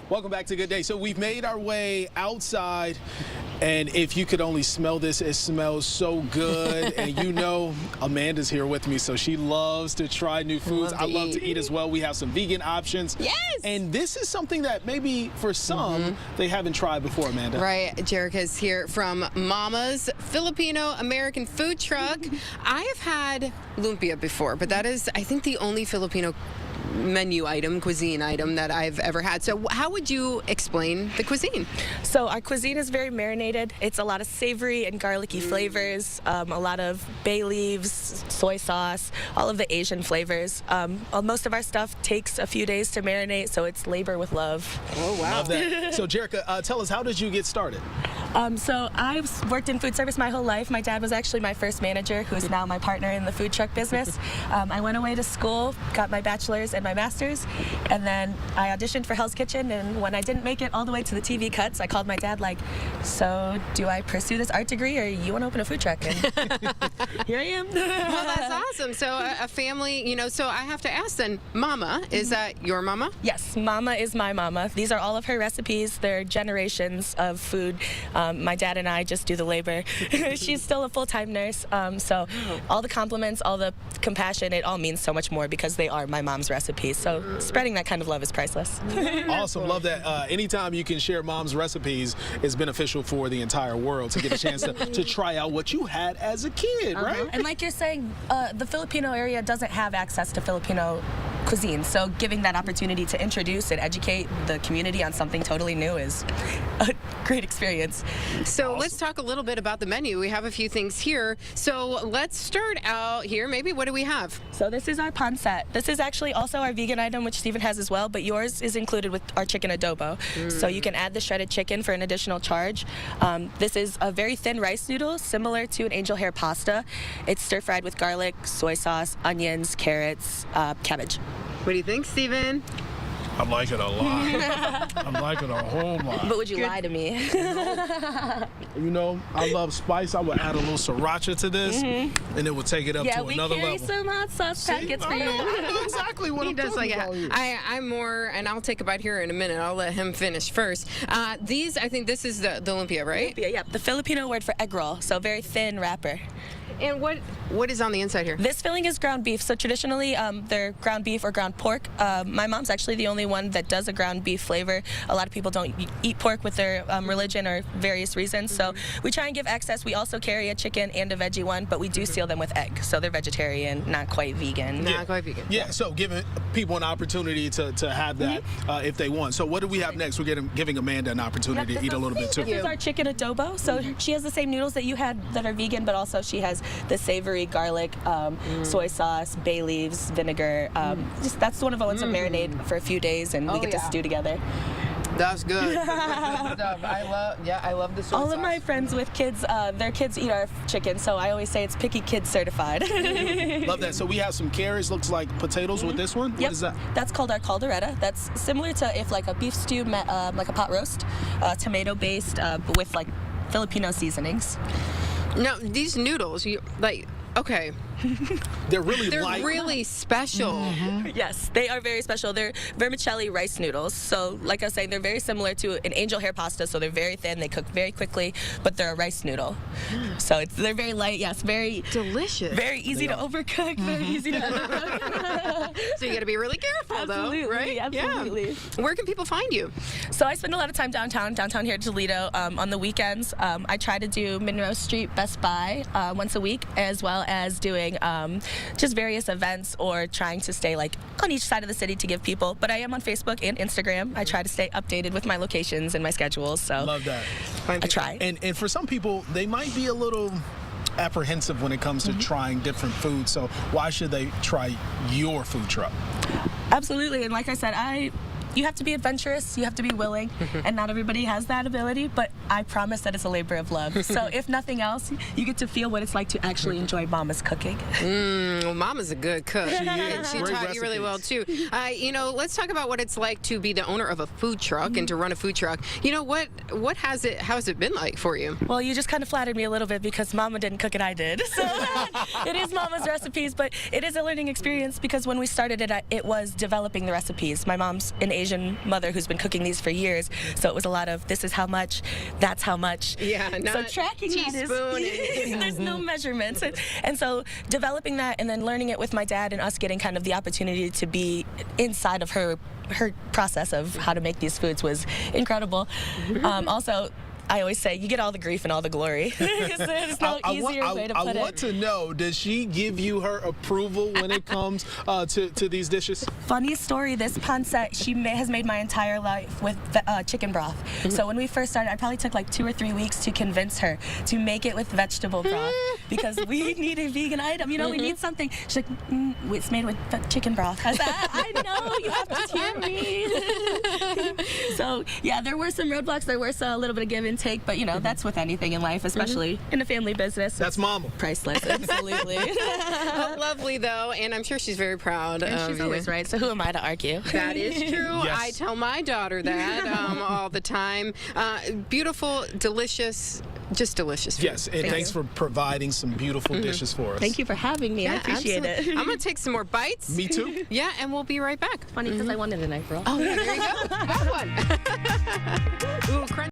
Welcome back to Good Day. So we've made our way outside, and if you could only smell this, it smells so good. And you know, Amanda's here with me, so she loves to try new foods. I love to eat as well. We have some vegan options. Yes! And this is something that maybe for some, they haven't tried before, Amanda. Right. Jerrica's here from Mama's Filipino-American food truck. I have had lumpia before, but that is, I think, the only Filipino menu item, cuisine item that I've ever had. So how would you explain the cuisine? So our cuisine is very marinated. It's a lot of savory and garlicky flavors, a lot of bay leaves, soy sauce, all of the Asian flavors. Most of our stuff takes a few days to marinate, so it's labor with love. Oh, wow. Love that. So Jerrica, tell us, how did you get started? So I've worked in food service my whole life. My dad was actually my first manager, who is now my partner in the food truck business. I went away to school, got my bachelor's and my master's, and then I auditioned for Hell's Kitchen, and when I didn't make it all the way to the TV cuts, I called my dad like, so do I pursue this art degree or you want to open a food truck? And here I am. Well, that's awesome. So a family, you know, so I have to ask then, Mama, is that your mama? Yes, Mama is my mama. These are all of her recipes. They're generations of food. My dad and I just do the labor. She's still a full-time nurse, so all the compliments, all the compassion, it all means so much more because they are my mom's recipes. So spreading that kind of love is priceless. Awesome. Love that. Anytime you can share mom's recipes is beneficial for the entire world to get a chance to try out what you had as a kid, right? And like you're saying, the Filipino area doesn't have access to Filipino cuisine, so giving that opportunity to introduce and educate the community on something totally new is a great experience. So let's talk a little bit about the menu. We have a few things here. So let's start out here. Maybe what do we have? So this is our pancit. This is actually also our vegan item, which Stephen has as well, but yours is included with our chicken adobo. So you can add the shredded chicken for an additional charge. This is a very thin rice noodle, similar to an angel hair pasta. It's stir-fried with garlic, soy sauce, onions, carrots, cabbage. What do you think, Stephen? I like it a lot. I like it a whole lot. But would you lie to me? You know, I love spice. I would add a little sriracha to this, and it would take it up to another level. Yeah, we carry some hot sauce packets for you. I know exactly what He I'm does talking like about here. I'm more, and I'll take a bite here in a minute. I'll let him finish first. These, I think this is the lumpia, right? Yeah, the Filipino word for egg roll, so very thin wrapper. And what is on the inside here? This filling is ground beef. So traditionally, they're ground beef or ground pork. My mom's actually the only one that does a ground beef flavor. A lot of people don't eat pork with their religion or various reasons. So we try and give access. We also carry a chicken and a veggie one, but we do seal them with egg. So they're vegetarian, not quite vegan. Not quite vegan. Yeah, so giving people an opportunity to have that if they want. So what do we have next? We're giving Amanda an opportunity to eat a little bit too. This is our chicken adobo. So she has the same noodles that you had that are vegan, but also she has the savory garlic, soy sauce, bay leaves, vinegar. That's one of the ones that marinate for a few days, and we get to stew together. That's good. I love the soy sauce. All of my friends with kids, their kids eat our chicken, so I always say it's picky kid certified. Love that. So we have some carrots, looks like potatoes with this one. What is that? That's called our caldereta. That's similar to if like a beef stew met like a pot roast, tomato based, but with like Filipino seasonings. No, these noodles, okay. They're light. Really special. Yes, they are very special. They're vermicelli rice noodles. So, like I was saying, they're very similar to an angel hair pasta. So they're very thin. They cook very quickly, but they're a rice noodle. So they're very light. Yes, very delicious. Very easy to overcook. Very easy to overcook. So you got to be really careful, though, right? Absolutely. Yeah. Where can people find you? So I spend a lot of time downtown here at Toledo. On the weekends, I try to do Monroe Street Best Buy once a week, as well as doing just various events or trying to stay like on each side of the city to give people. But I am on Facebook and Instagram. I try to stay updated with my locations and my schedules. So love that. I try. And for some people, they might be a little apprehensive when it comes to trying different foods. So why should they try your food truck? Absolutely. And like I said, you have to be adventurous, you have to be willing, and not everybody has that ability, but I promise that it's a labor of love. So if nothing else, you get to feel what it's like to actually enjoy Mama's cooking. Well, Mama's a good cook. She is. She taught you really well, too. You know, let's talk about what it's like to be the owner of a food truck and to run a food truck. You know, how has it been like for you? Well, you just kind of flattered me a little bit because Mama didn't cook it, I did. So it is Mama's recipes, but it is a learning experience because when we started it was developing the recipes. My mom's an Asian Asian mother who's been cooking these for years. So it was a lot of this is how much, that's how much. Yeah, so not tracking teaspoon. there's no measurements. And so developing that and then learning it with my dad and us getting kind of the opportunity to be inside of her process of how to make these foods was incredible. Also, I always say you get all the grief and all the glory. There's no easier way to put it. I want to know, does she give you her approval when it comes to these dishes? Funniest story, this pancetta has made my entire life with chicken broth. So when we first started, I probably took like 2 or 3 weeks to convince her to make it with vegetable broth because we need a vegan item. You know, we need something. She's like, it's made with chicken broth. I was like, I know, you have to hear me. So yeah, there were some roadblocks. There were a little bit of give and take, but you know, that's with anything in life, especially in a family business. That's mama. Priceless, absolutely. Lovely though, and I'm sure she's very proud And of she's you. always right, so who am I to argue? That is true. Yes. I tell my daughter that all the time. Beautiful, delicious, just delicious food. Yes, and thanks for providing some beautiful dishes for us. Thank you for having me. I appreciate absolutely. it. I'm going to take some more bites. Me too. Yeah, and we'll be right back. Funny because I wanted a knife roll. Oh, yeah, there you go. Have one. Ooh, crunch.